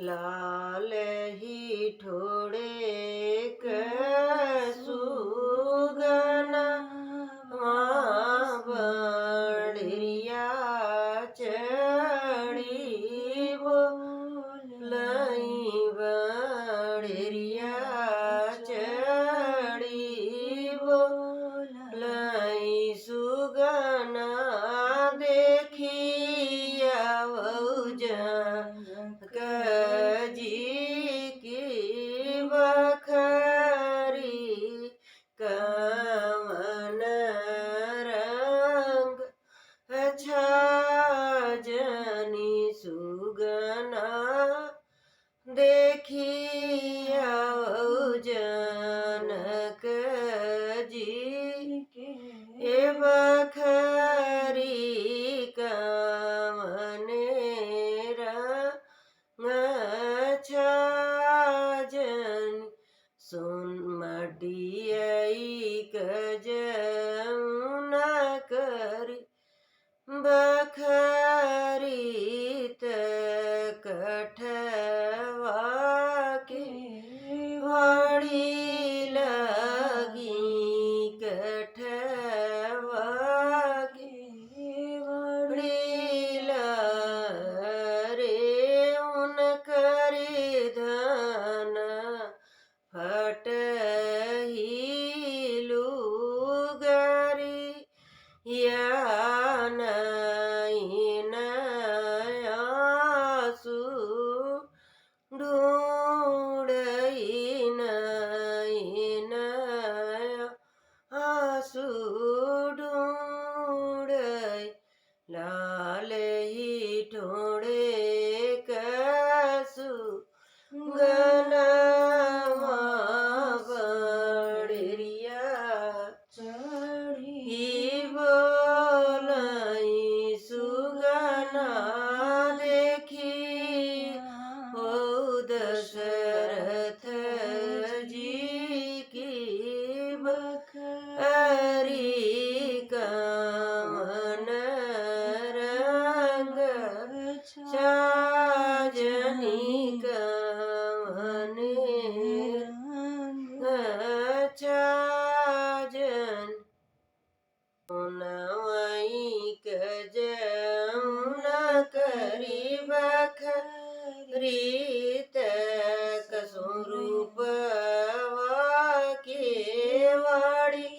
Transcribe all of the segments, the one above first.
लाल ही ठोड़े सुगना बड़िया चढ़ी बोलई बड़िया चढ़ी बोलई सुगना देखिया जी की बखरी कवन रंग छाजनी सुगना देखिया जनक जी के बखरी कवने छाजन सुन मडियई कजमुना करी बखरी कठवा के वड़ी लगी कठवा के वड़ी रे उन करे धन फट ही लुगरी या आसू ढूंढई आसू ढूंढई लाल ही ठोड़े कसु गनमा बड़िया चढ़ी बोलई सुगना देखी हो दशरथ जी की बखरी कवन रंग छाजनी कवने छाजन नवई कजमुना करी बखरी कसुरूपवा के वाड़ी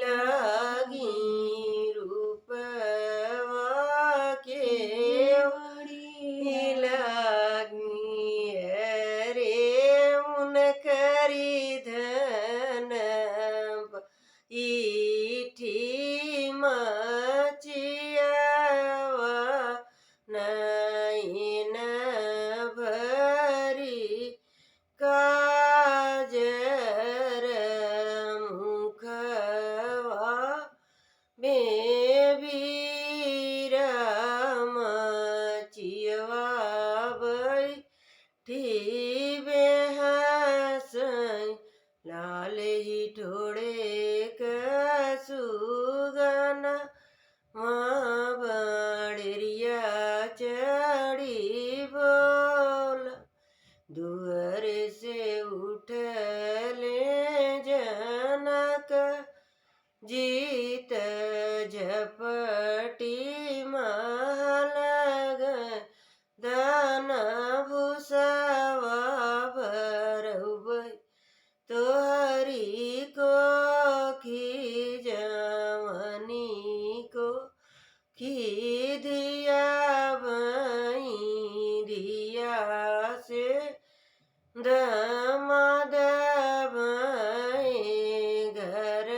लगी रूपवा के वाड़ी लगी रे उन करी धन ईठी मचियावा नैन भरी काजर मुखवा बेबीरा मचियवा बैठी बेहसई लाल ही ठोड़े कसुगना बड़िया चढ़ी बोल दुअर से उठले जनक जीत झपटी महलग दान भूसावा भरउबै तोहरी को खीजवनी को खीदिया बई दिया से दमाद बई घर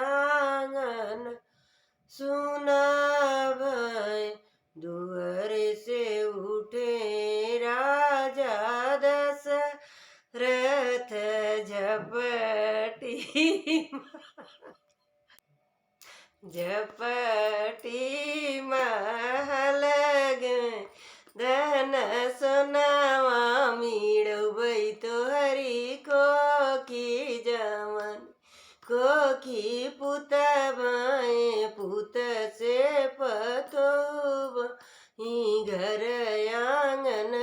आंगन सुना भई दुअर से उठे राजा दशरथ झपटी झपटी महल धन सोना